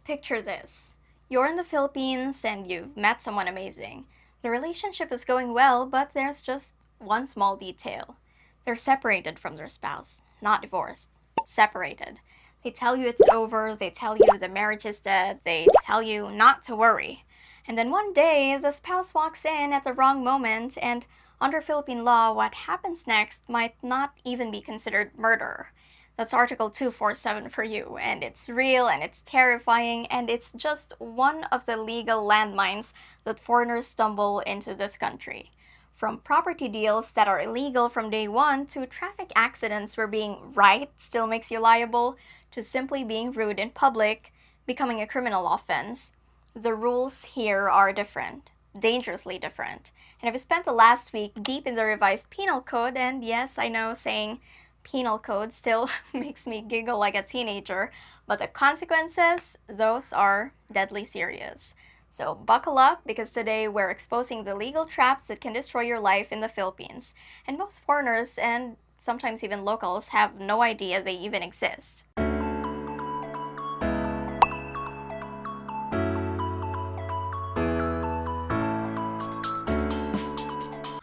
Picture this. You're in the Philippines and you've met someone amazing. The relationship is going well, but there's just one small detail. They're separated from their spouse, not divorced, separated. They tell you it's over, they tell you the marriage is dead, they tell you not to worry. And then one day, the spouse walks in at the wrong moment, and under Philippine law, what happens next might not even be considered murder. That's Article 247 for you, and it's real and it's terrifying, and it's just one of the legal landmines that foreigners stumble into this country. From property deals that are illegal from day one to traffic accidents where being right still makes you liable, to simply being rude in public becoming a criminal offense, the rules here are different. Dangerously different. And I've spent the last week deep in the revised penal code, and yes, I know saying penal code still makes me giggle like a teenager, but the consequences, those are deadly serious. So buckle up, because today we're exposing the legal traps that can destroy your life in the Philippines. And most foreigners, and sometimes even locals, have no idea they even exist.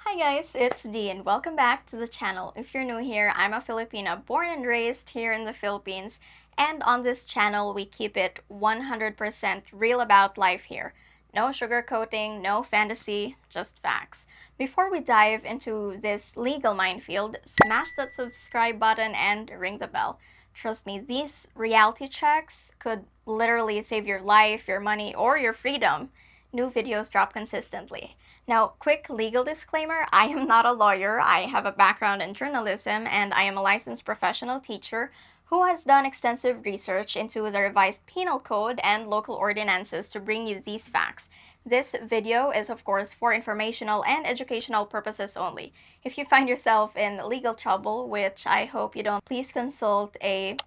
Hi guys, it's Dee and welcome back to the channel. If you're new here, I'm a Filipina born and raised here in the Philippines, and on this channel we keep it 100% real about life here. No sugarcoating, no fantasy, just facts. Before we dive into this legal minefield, smash that subscribe button and ring the bell. Trust me, these reality checks could literally save your life, your money, or your freedom. New videos drop consistently. Now, quick legal disclaimer, I am not a lawyer. I have a background in journalism, and I am a licensed professional teacher who has done extensive research into the revised penal code and local ordinances to bring you these facts. This video is, of course, for informational and educational purposes only. If you find yourself in legal trouble, which I hope you don't, please consult a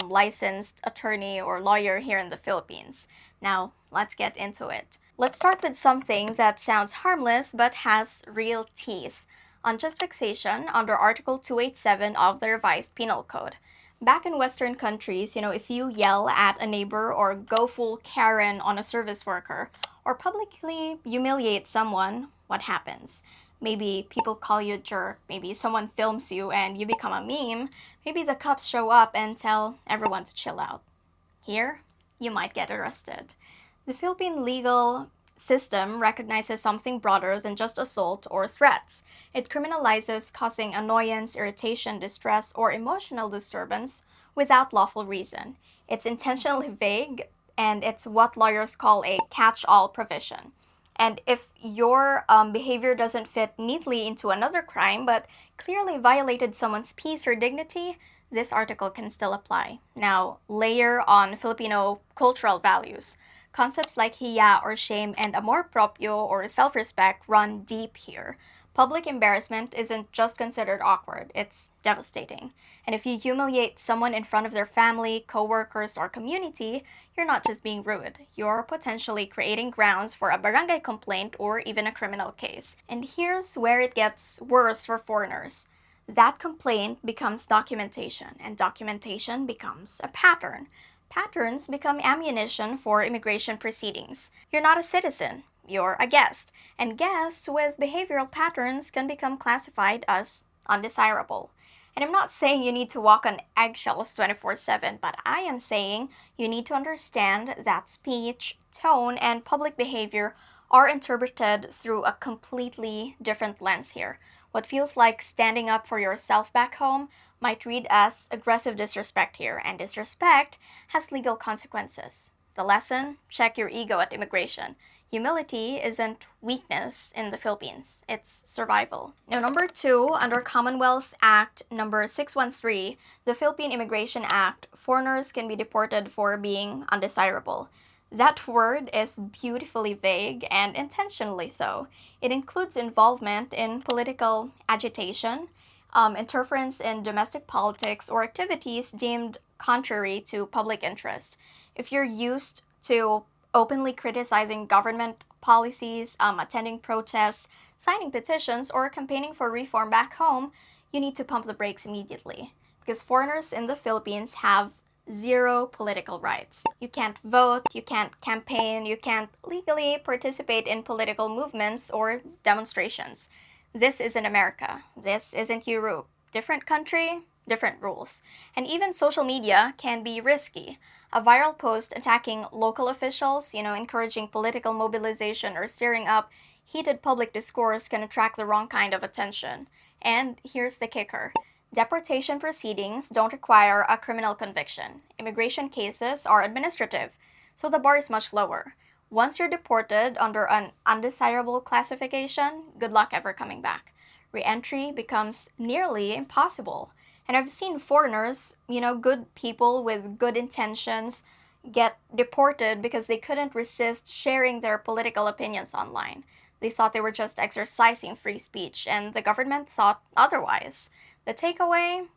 licensed attorney or lawyer here in the Philippines. Now, let's get into it. Let's start with something that sounds harmless but has real teeth. Unjust vexation under Article 287 of the revised penal code. Back in Western countries, if you yell at a neighbor or go full Karen on a service worker or publicly humiliate someone, what happens? Maybe people call you a jerk, maybe someone films you and you become a meme, maybe the cops show up and tell everyone to chill out. Here, you might get arrested. The Philippine legal system recognizes something broader than just assault or threats. It criminalizes causing annoyance, irritation, distress, or emotional disturbance without lawful reason. It's intentionally vague, and it's what lawyers call a catch-all provision. And if your behavior doesn't fit neatly into another crime but clearly violated someone's peace or dignity, this article can still apply. Now, layer on Filipino cultural values. Concepts like hiya or shame and amor propio or self-respect run deep here. Public embarrassment isn't just considered awkward, it's devastating. And if you humiliate someone in front of their family, co-workers, or community, you're not just being rude. You're potentially creating grounds for a barangay complaint or even a criminal case. And here's where it gets worse for foreigners. That complaint becomes documentation, and documentation becomes a pattern. Patterns become ammunition for immigration proceedings. You're not a citizen, you're a guest. And guests with behavioral patterns can become classified as undesirable. And I'm not saying you need to walk on eggshells 24/7, but I am saying you need to understand that speech, tone, and public behavior are interpreted through a completely different lens here. What feels like standing up for yourself back home might read as aggressive disrespect here, and disrespect has legal consequences. The lesson? Check your ego at immigration. Humility isn't weakness in the Philippines, it's survival. Now, number 2, under Commonwealth Act number 613, the Philippine Immigration Act, foreigners can be deported for being undesirable. That word is beautifully vague and intentionally so. It includes involvement in political agitation, interference in domestic politics, or activities deemed contrary to public interest. If you're used to openly criticizing government policies, attending protests, signing petitions, or campaigning for reform back home, you need to pump the brakes immediately. Because foreigners in the Philippines have zero political rights. You can't vote, you can't campaign, you can't legally participate in political movements or demonstrations. This isn't America. This isn't Europe. Different country, different rules. And even social media can be risky. A viral post attacking local officials, encouraging political mobilization or stirring up heated public discourse can attract the wrong kind of attention. And here's the kicker. Deportation proceedings don't require a criminal conviction. Immigration cases are administrative, so the bar is much lower. Once you're deported under an undesirable classification, good luck ever coming back. Re-entry becomes nearly impossible. And I've seen foreigners, good people with good intentions, get deported because they couldn't resist sharing their political opinions online. They thought they were just exercising free speech, and the government thought otherwise. The takeaway?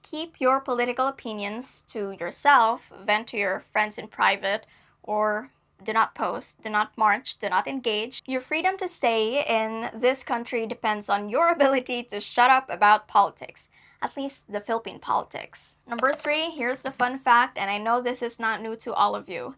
Keep your political opinions to yourself, vent to your friends in private, or do not post, do not march, do not engage. Your freedom to stay in this country depends on your ability to shut up about politics. At least the Philippine politics. Number 3, here's the fun fact, and I know this is not new to all of you.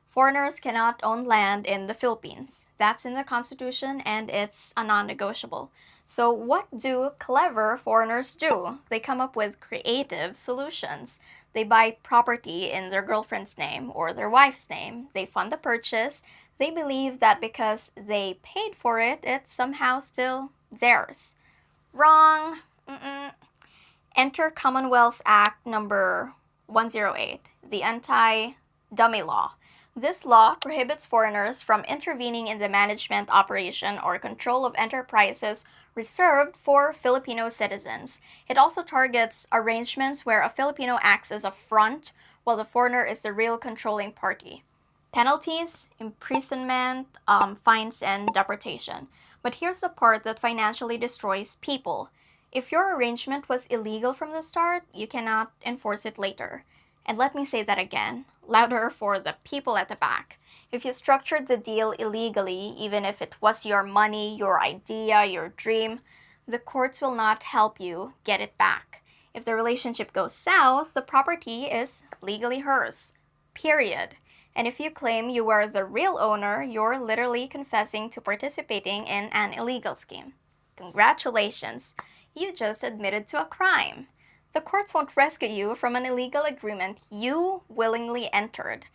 Foreigners cannot own land in the Philippines. That's in the Constitution, and it's a non-negotiable. So what do clever foreigners do? They come up with creative solutions. They buy property in their girlfriend's name or their wife's name. They fund the purchase. They believe that because they paid for it, it's somehow still theirs. Wrong. Enter Commonwealth Act number 108, the Anti-Dummy Law. This law prohibits foreigners from intervening in the management, operation, or control of enterprises reserved for Filipino citizens. It also targets arrangements where a Filipino acts as a front while the foreigner is the real controlling party. Penalties, imprisonment, fines, and deportation. But here's the part that financially destroys people. If your arrangement was illegal from the start, you cannot enforce it later. And let me say that again, louder for the people at the back. If you structured the deal illegally, even if it was your money, your idea, your dream, the courts will not help you get it back. If the relationship goes south, the property is legally hers. Period. And if you claim you were the real owner, you're literally confessing to participating in an illegal scheme. Congratulations, you just admitted to a crime. The courts won't rescue you from an illegal agreement you willingly entered.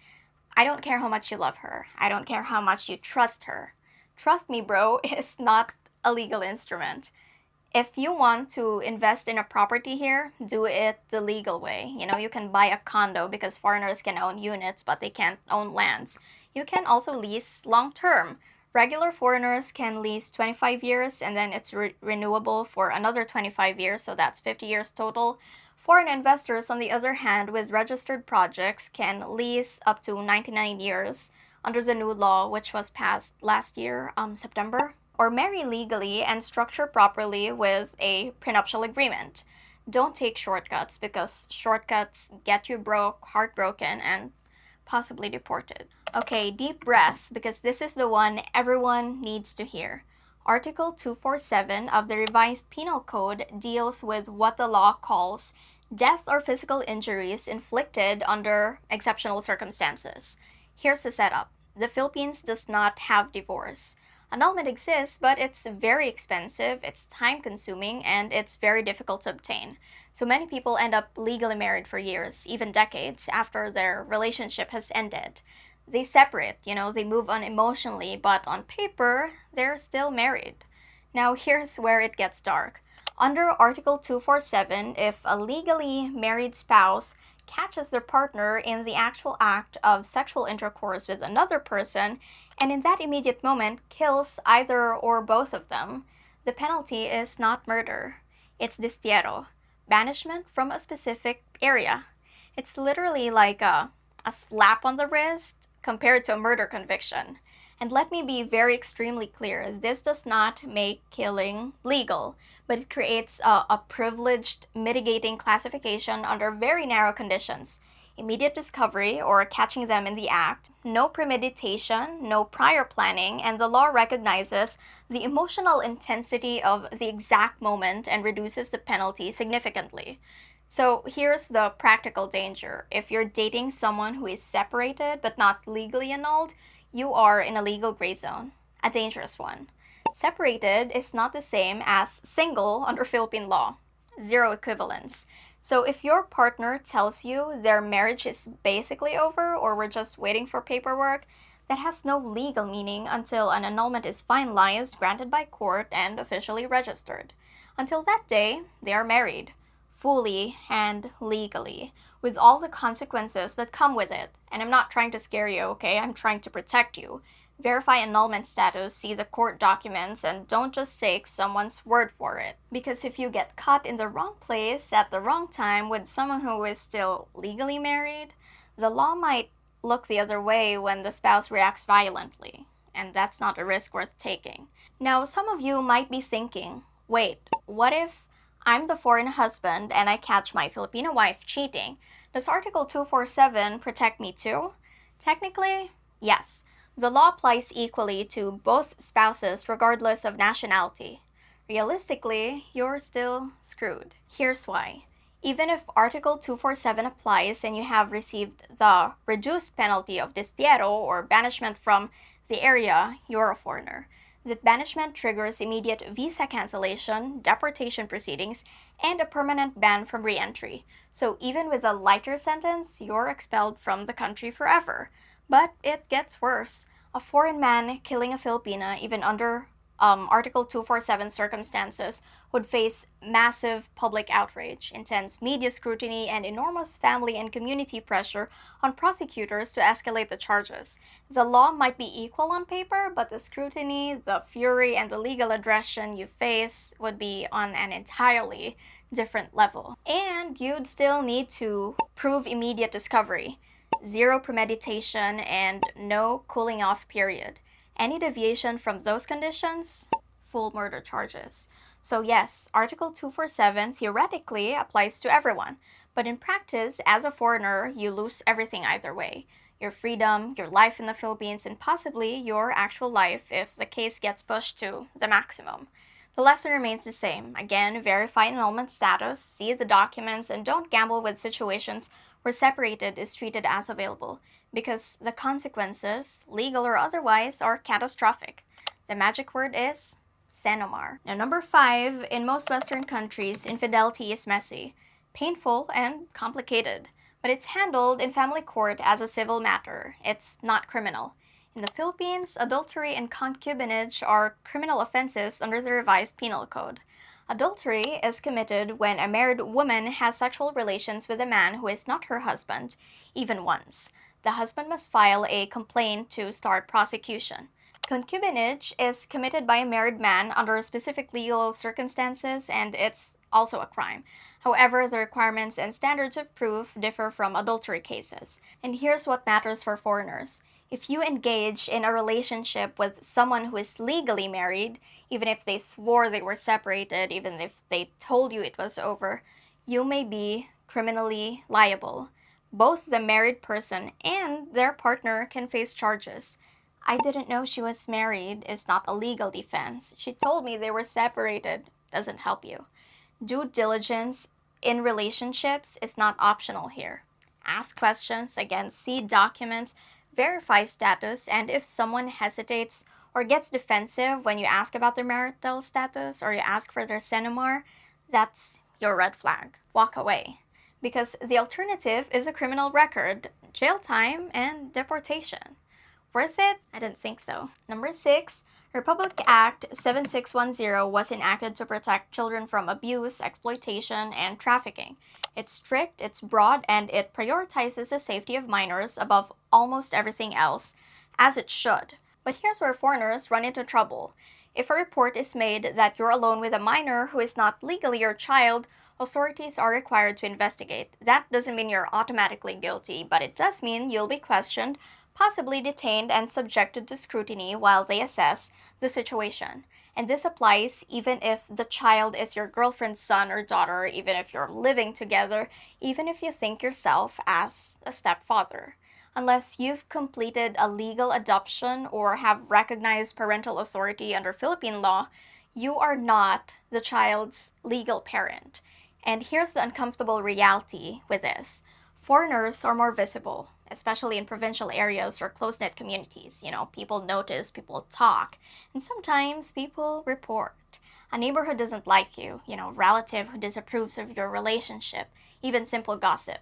I don't care how much you love her. I don't care how much you trust her. Trust me, bro, is not a legal instrument. If you want to invest in a property here, do it the legal way. You can buy a condo because foreigners can own units, but they can't own lands. You can also lease long-term. Regular foreigners can lease 25 years and then it's renewable for another 25 years, so that's 50 years total. Foreign investors, on the other hand, with registered projects can lease up to 99 years under the new law, which was passed last year, September. Or marry legally and structure properly with a prenuptial agreement. Don't take shortcuts because shortcuts get you broke, heartbroken, and possibly deported. Okay, deep breaths, because this is the one everyone needs to hear. Article 247 of the revised penal code deals with what the law calls death or physical injuries inflicted under exceptional circumstances. Here's the setup. The Philippines does not have divorce. Annulment exists, but it's very expensive, it's time-consuming, and it's very difficult to obtain. So many people end up legally married for years, even decades, after their relationship has ended. They separate, they move on emotionally, but on paper, they're still married. Now here's where it gets dark. Under Article 247, if a legally married spouse catches their partner in the actual act of sexual intercourse with another person, and in that immediate moment kills either or both of them, the penalty is not murder. It's destierro, banishment from a specific area. It's literally like a slap on the wrist compared to a murder conviction. And let me be very extremely clear, this does not make killing legal, but it creates a privileged mitigating classification under very narrow conditions. Immediate discovery or catching them in the act, no premeditation, no prior planning, and the law recognizes the emotional intensity of the exact moment and reduces the penalty significantly. So here's the practical danger. If you're dating someone who is separated but not legally annulled, you are in a legal gray zone, a dangerous one. Separated is not the same as single under Philippine law. Zero equivalence. So if your partner tells you their marriage is basically over or we're just waiting for paperwork, that has no legal meaning until an annulment is finalized, granted by court, and officially registered. Until that day, they are married, fully and legally, with all the consequences that come with it. And I'm not trying to scare you, okay? I'm trying to protect you. Verify annulment status, see the court documents, and don't just take someone's word for it. Because if you get caught in the wrong place at the wrong time with someone who is still legally married, the law might look the other way when the spouse reacts violently. And that's not a risk worth taking. Now, some of you might be thinking, wait, what if I'm the foreign husband and I catch my Filipino wife cheating? Does Article 247 protect me too? Technically, yes. The law applies equally to both spouses regardless of nationality. Realistically, you're still screwed. Here's why. Even if Article 247 applies and you have received the reduced penalty of destierro or banishment from the area, you're a foreigner. That banishment triggers immediate visa cancellation, deportation proceedings, and a permanent ban from re-entry. So even with a lighter sentence, you're expelled from the country forever. But it gets worse. A foreign man killing a Filipina, even under Article 247 circumstances, would face massive public outrage, intense media scrutiny, and enormous family and community pressure on prosecutors to escalate the charges. The law might be equal on paper, but the scrutiny, the fury, and the legal aggression you face would be on an entirely different level. And you'd still need to prove immediate discovery, zero premeditation, and no cooling off period. Any deviation from those conditions, full murder charges. So yes, Article 247 theoretically applies to everyone, but in practice, as a foreigner, you lose everything either way. Your freedom, your life in the Philippines, and possibly your actual life if the case gets pushed to the maximum. The lesson remains the same. Again, verify annulment status, see the documents, and don't gamble with situations where separated is treated as available, because the consequences, legal or otherwise, are catastrophic. The magic word is Sanomar. Now, number 5, in most Western countries, infidelity is messy, painful, and complicated, but it's handled in family court as a civil matter. It's not criminal. In the Philippines, adultery and concubinage are criminal offenses under the revised penal code. Adultery is committed when a married woman has sexual relations with a man who is not her husband, even once. The husband must file a complaint to start prosecution. Concubinage is committed by a married man under specific legal circumstances, and it's also a crime. However, the requirements and standards of proof differ from adultery cases. And here's what matters for foreigners. If you engage in a relationship with someone who is legally married, even if they swore they were separated, even if they told you it was over, you may be criminally liable. Both the married person and their partner can face charges. I didn't know she was married is not a legal defense. She told me they were separated. Doesn't help you. Due diligence in relationships is not optional here. Ask questions, again, see documents, verify status, and if someone hesitates or gets defensive when you ask about their marital status or you ask for their Sanomar, that's your red flag. Walk away. Because the alternative is a criminal record, jail time, and deportation. Worth it? I didn't think so. Number 6, Republic Act 7610 was enacted to protect children from abuse, exploitation, and trafficking. It's strict, it's broad, and it prioritizes the safety of minors above almost everything else, as it should. But here's where foreigners run into trouble. If a report is made that you're alone with a minor who is not legally your child, authorities are required to investigate. That doesn't mean you're automatically guilty, but it does mean you'll be questioned, possibly detained and subjected to scrutiny while they assess the situation. And this applies even if the child is your girlfriend's son or daughter, even if you're living together, even if you think yourself as a stepfather. Unless you've completed a legal adoption or have recognized parental authority under Philippine law, you are not the child's legal parent. And here's the uncomfortable reality with this. Foreigners are more visible, especially in provincial areas or close-knit communities. People notice, people talk, and sometimes people report. A neighbor who doesn't like you, relative who disapproves of your relationship, even simple gossip.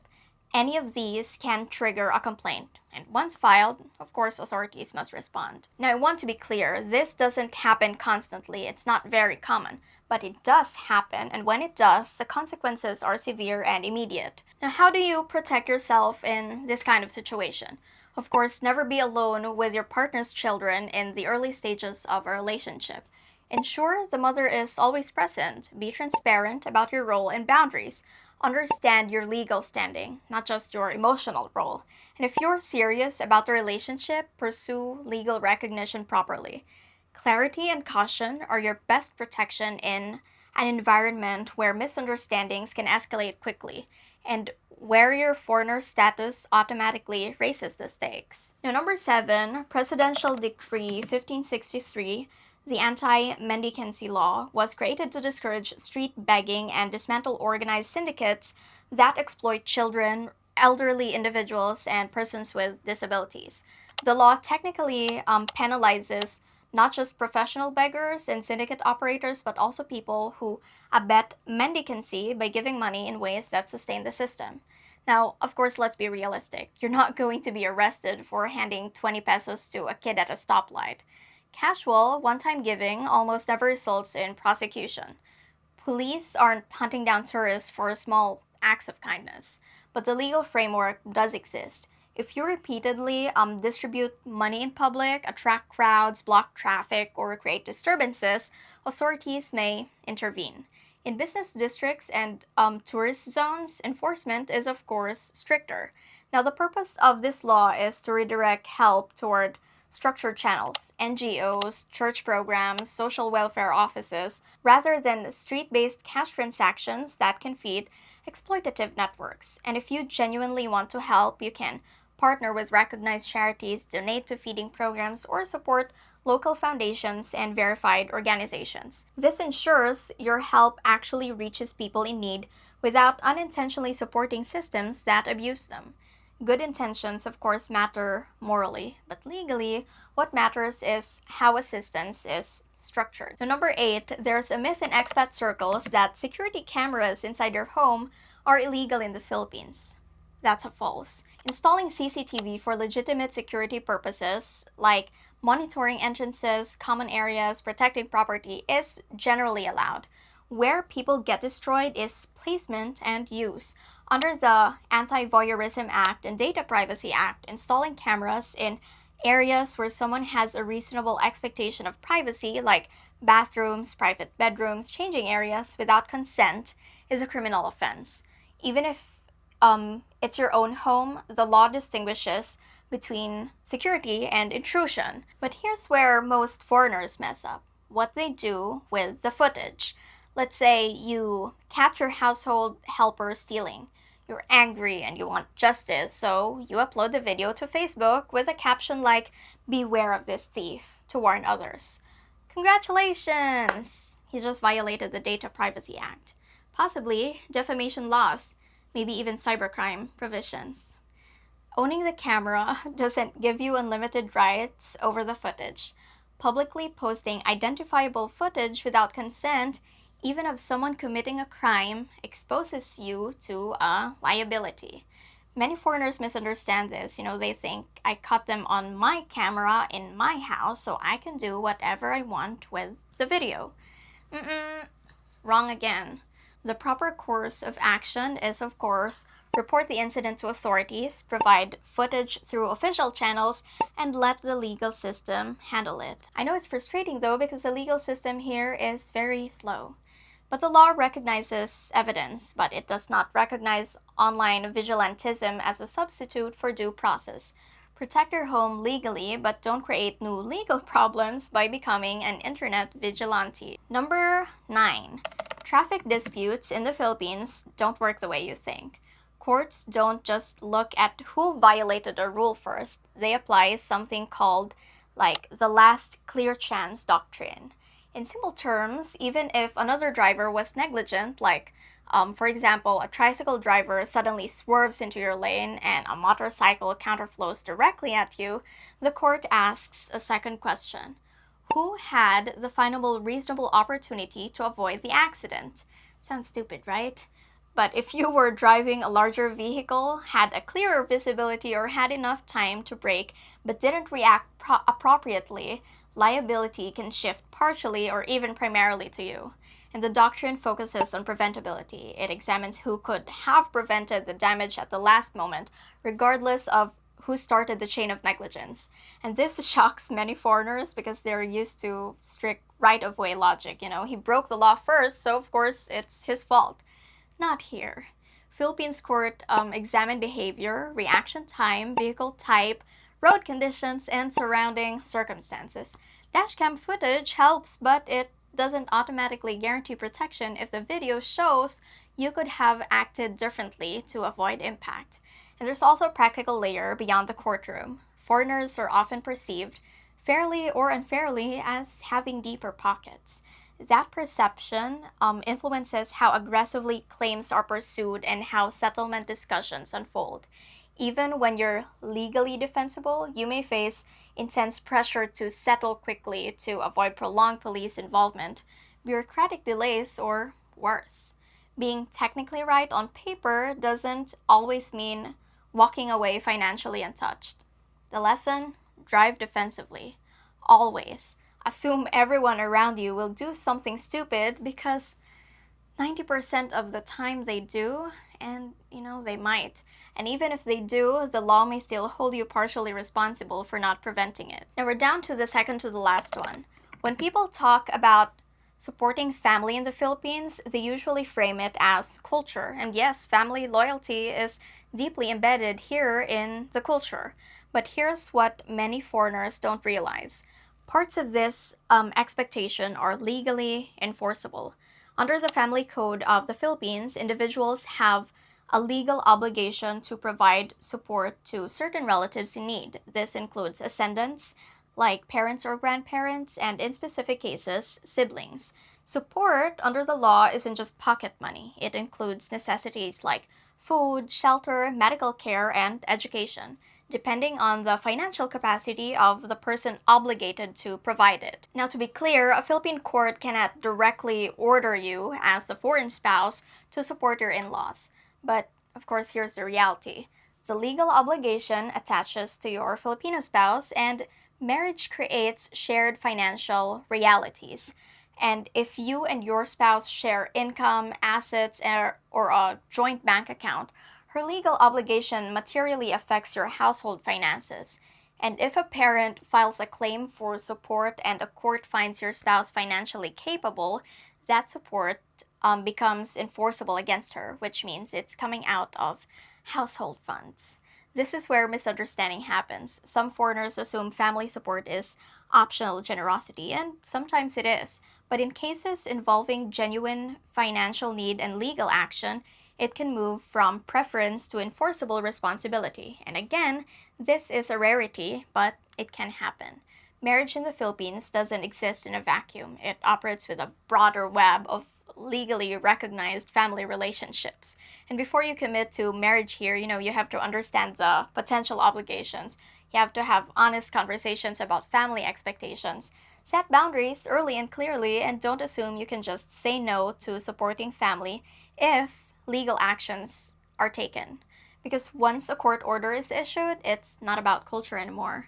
Any of these can trigger a complaint, and once filed, of course, authorities must respond. Now, I want to be clear, this doesn't happen constantly, it's not very common, but it does happen, and when it does, the consequences are severe and immediate. Now, how do you protect yourself in this kind of situation? Of course, never be alone with your partner's children in the early stages of a relationship. Ensure the mother is always present. Be transparent about your role and boundaries. Understand your legal standing, not just your emotional role. And if you're serious about the relationship, pursue legal recognition properly. Clarity and caution are your best protection in an environment where misunderstandings can escalate quickly, and where your foreigner status automatically raises the stakes. Now, number 7, Presidential Decree 1563, the Anti-mendicancy law, was created to discourage street begging and dismantle organized syndicates that exploit children, elderly individuals, and persons with disabilities. The law technically penalizes not just professional beggars and syndicate operators, but also people who abet mendicancy by giving money in ways that sustain the system. Now, of course, let's be realistic. You're not going to be arrested for handing 20 pesos to a kid at a stoplight. Casual, one-time giving almost never results in prosecution. Police aren't hunting down tourists for small acts of kindness, but the legal framework does exist. If you repeatedly distribute money in public, attract crowds, block traffic, or create disturbances, authorities may intervene. In business districts and tourist zones, enforcement is, of course, stricter. Now, the purpose of this law is to redirect help toward structured channels, NGOs, church programs, social welfare offices, rather than street-based cash transactions that can feed exploitative networks. And if you genuinely want to help, you can partner with recognized charities, donate to feeding programs, or support local foundations and verified organizations. This ensures your help actually reaches people in need without unintentionally supporting systems that abuse them. Good intentions, of course, matter morally, but legally, what matters is how assistance is structured. Now, number 8, there's a myth in expat circles that security cameras inside your home are illegal in the Philippines. That's a false. Installing CCTV for legitimate security purposes, like monitoring entrances, common areas, protecting property, is generally allowed. Where people get destroyed is placement and use. Under the Anti-Voyeurism Act and Data Privacy Act, installing cameras in areas where someone has a reasonable expectation of privacy, like bathrooms, private bedrooms, changing areas, without consent, is a criminal offense. Even if it's your own home, the law distinguishes between security and intrusion. But here's where most foreigners mess up: what they do with the footage. Let's say you catch your household helper stealing. You're angry and you want justice, so you upload the video to Facebook with a caption like, "Beware of this thief," to warn others. Congratulations! You just violated the Data Privacy Act. Possibly defamation laws, maybe even cybercrime provisions. Owning the camera doesn't give you unlimited rights over the footage. Publicly posting identifiable footage without consent, even of someone committing a crime, exposes you to a liability. Many foreigners misunderstand this. They think, I caught them on my camera in my house, so I can do whatever I want with the video. Wrong again. The proper course of action is, of course, report the incident to authorities, provide footage through official channels, and let the legal system handle it. I know it's frustrating though, because the legal system here is very slow. But the law recognizes evidence, but it does not recognize online vigilantism as a substitute for due process. Protect your home legally, but don't create new legal problems by becoming an internet vigilante. Number 9. Traffic disputes in the Philippines don't work the way you think. Courts don't just look at who violated a rule first. They apply something called the last clear chance doctrine. In simple terms, even if another driver was negligent, like for example, a tricycle driver suddenly swerves into your lane and a motorcycle counterflows directly at you, the court asks a second question. Who had the findable reasonable opportunity to avoid the accident? Sounds stupid, right? But if you were driving a larger vehicle, had a clearer visibility, or had enough time to brake but didn't react appropriately, liability can shift partially or even primarily to you. And the doctrine focuses on preventability. It examines who could have prevented the damage at the last moment, regardless of who started the chain of negligence. And this shocks many foreigners because they're used to strict right-of-way logic. He broke the law first, so of course it's his fault. Not here. Philippines court examined behavior, reaction time, vehicle type, road conditions, and surrounding circumstances. Dashcam footage helps, but it doesn't automatically guarantee protection if the video shows you could have acted differently to avoid impact. And there's also a practical layer beyond the courtroom. Foreigners are often perceived, fairly or unfairly, as having deeper pockets. That perception influences how aggressively claims are pursued and how settlement discussions unfold. Even when you're legally defensible, you may face intense pressure to settle quickly to avoid prolonged police involvement, bureaucratic delays, or worse. Being technically right on paper doesn't always mean walking away financially untouched. The lesson? Drive defensively. Always. Assume everyone around you will do something stupid because 90% of the time they do, and they might. And even if they do, the law may still hold you partially responsible for not preventing it. Now we're down to the second to the last one. When people talk about supporting family in the Philippines, they usually frame it as culture. And yes, family loyalty is deeply embedded here in the culture. But here's what many foreigners don't realize. Parts of this expectation are legally enforceable. Under the Family Code of the Philippines, individuals have a legal obligation to provide support to certain relatives in need. This includes ascendants, like parents or grandparents, and in specific cases, siblings. Support under the law isn't just pocket money. It includes necessities like food, shelter, medical care, and education, depending on the financial capacity of the person obligated to provide it. Now, to be clear, a Philippine court cannot directly order you, as the foreign spouse, to support your in-laws. But, of course, here's the reality. The legal obligation attaches to your Filipino spouse, and marriage creates shared financial realities. And if you and your spouse share income, assets, or a joint bank account, her legal obligation materially affects your household finances. And if a parent files a claim for support and a court finds your spouse financially capable, that support becomes enforceable against her, which means it's coming out of household funds. This is where misunderstanding happens. Some foreigners assume family support is optional generosity, and sometimes it is. But in cases involving genuine financial need and legal action, it can move from preference to enforceable responsibility. And again, this is a rarity, but it can happen. Marriage in the Philippines doesn't exist in a vacuum. It operates with a broader web of legally recognized family relationships. And before you commit to marriage here, you have to understand the potential obligations. You have to have honest conversations about family expectations. Set boundaries early and clearly, and don't assume you can just say no to supporting family if legal actions are taken. Because once a court order is issued, it's not about culture anymore.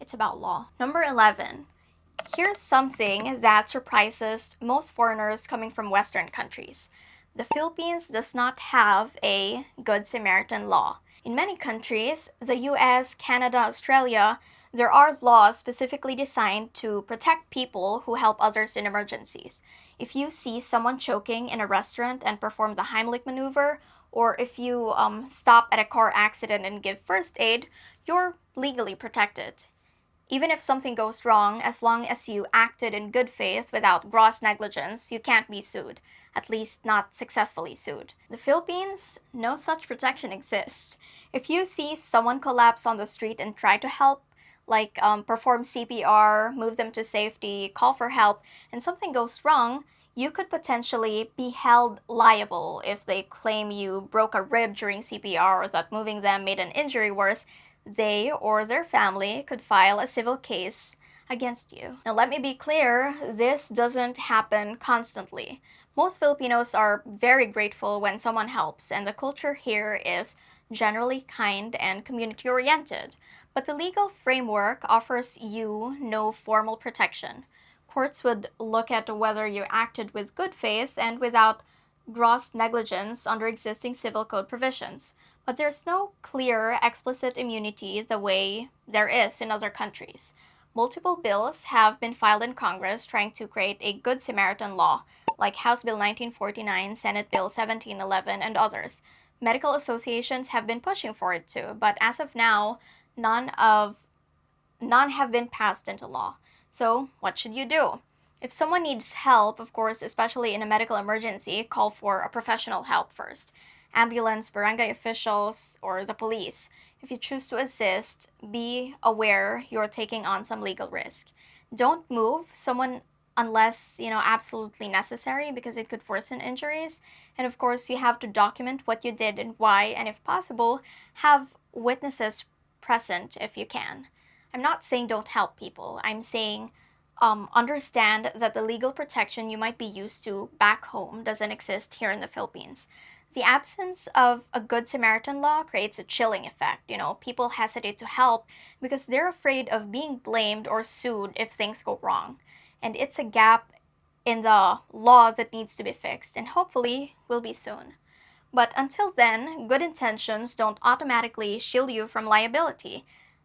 It's about law. Number 11. Here's something that surprises most foreigners coming from Western countries. The Philippines does not have a Good Samaritan law. In many countries, the US, Canada, Australia, there are laws specifically designed to protect people who help others in emergencies. If you see someone choking in a restaurant and perform the Heimlich maneuver, or if you stop at a car accident and give first aid, you're legally protected. Even if something goes wrong, as long as you acted in good faith without gross negligence, you can't be sued, at least not successfully sued. The Philippines, no such protection exists. If you see someone collapse on the street and try to help, like perform CPR, move them to safety, call for help, and something goes wrong, you could potentially be held liable if they claim you broke a rib during CPR or that moving them made an injury worse. They or their family could file a civil case against you. Now, let me be clear, this doesn't happen constantly. Most Filipinos are very grateful when someone helps, and the culture here is generally kind and community oriented. But the legal framework offers you no formal protection. Courts would look at whether you acted with good faith and without gross negligence under existing civil code provisions. But there's no clear, explicit immunity the way there is in other countries. Multiple bills have been filed in Congress trying to create a Good Samaritan law, like House Bill 1949, Senate Bill 1711, and others. Medical associations have been pushing for it too, but as of now, none have been passed into law. So, what should you do? If someone needs help, of course, especially in a medical emergency, call for a professional help first. Ambulance, barangay officials, or the police. If you choose to assist, be aware you're taking on some legal risk. Don't move someone unless, absolutely necessary because it could worsen injuries. And of course, you have to document what you did and why, and if possible, have witnesses present if you can. I'm not saying don't help people. I'm saying understand that the legal protection you might be used to back home doesn't exist here in the Philippines. The absence of a Good Samaritan law creates a chilling effect. People hesitate to help because they're afraid of being blamed or sued if things go wrong. And it's a gap in the law that needs to be fixed, and hopefully will be soon. But until then, good intentions don't automatically shield you from liability.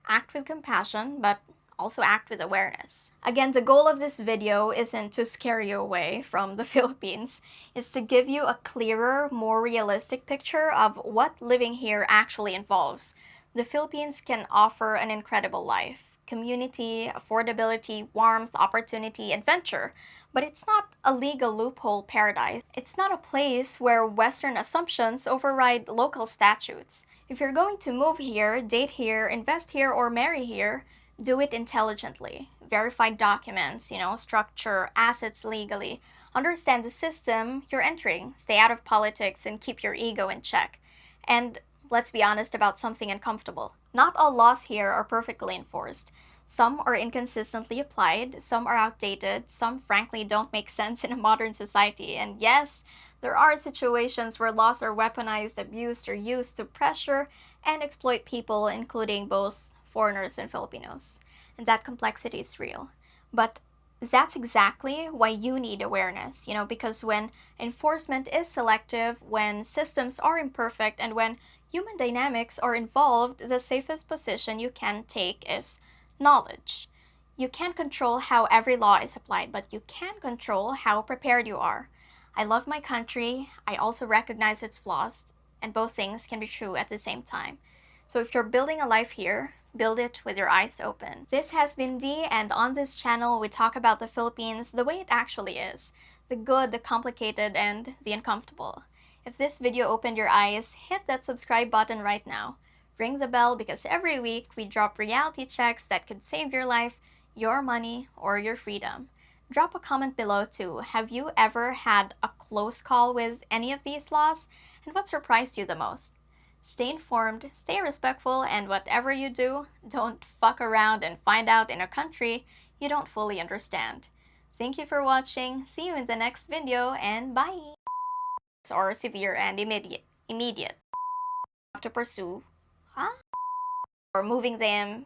Act with compassion, but also act with awareness. Again, the goal of this video isn't to scare you away from the Philippines. It's to give you a clearer, more realistic picture of what living here actually involves. The Philippines can offer an incredible life. Community, affordability, warmth, opportunity, adventure. But it's not a legal loophole paradise. It's not a place where Western assumptions override local statutes. If you're going to move here, date here, invest here, or marry here, do it intelligently. Verify documents, structure assets legally. Understand the system you're entering. Stay out of politics and keep your ego in check. And let's be honest about something uncomfortable. Not all laws here are perfectly enforced. Some are inconsistently applied, some are outdated, some frankly don't make sense in a modern society. And yes, there are situations where laws are weaponized, abused, or used to pressure and exploit people, including both foreigners and Filipinos. And that complexity is real. But that's exactly why you need awareness, because when enforcement is selective, when systems are imperfect, and when human dynamics are involved, the safest position you can take is knowledge. You can't control how every law is applied, but you can control how prepared you are. I love my country. I also recognize its flaws, and both things can be true at the same time. So if you're building a life here, build it with your eyes open. This has been Dee, and on this channel we talk about the Philippines the way it actually is. The good, the complicated, and the uncomfortable. If this video opened your eyes, hit that subscribe button right now. Ring the bell because every week we drop reality checks that could save your life, your money, or your freedom. Drop a comment below too. Have you ever had a close call with any of these laws? And what surprised you the most? Stay informed, stay respectful, and whatever you do, don't fuck around and find out in a country you don't fully understand. Thank you for watching, see you in the next video, and bye! Or severe and immediate. Have to pursue, or moving them.